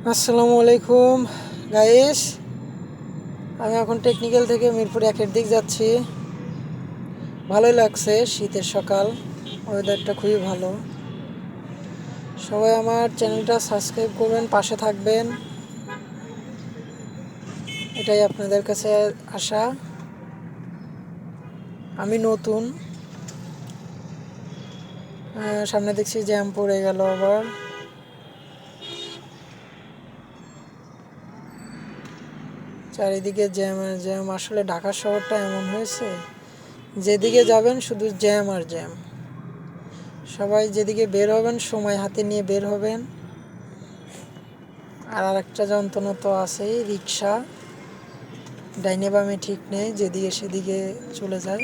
আসসালামু আলাইকুম গাইস। আমি এখন টেকনিক্যাল থেকে মিরপুর একের দিক যাচ্ছি। ভালোই লাগছে, শীতের সকাল, ওয়েদারটা খুবই ভালো। সবাই আমার চ্যানেলটা সাবস্ক্রাইব করবেন, পাশে থাকবেন, এটাই আপনাদের কাছে আশা। আমি নতুন, সামনে দেখছি জ্যাম পড়ে গেল আবার। চারিদিকে জ্যাম আর জ্যাম। আসলে ঢাকা শহরটা এমন হয়েছে, যেদিকে যাবেন শুধু জ্যাম আর জ্যাম। সবাই যেদিকে বের হবেন সময় হাতে নিয়ে বের হবেন। আর আরেকটা যন্ত্রণা তো আছেই, রিক্সা ডাইনে বামে ঠিক নেই, যেদিকে সেদিকে চলে যায়।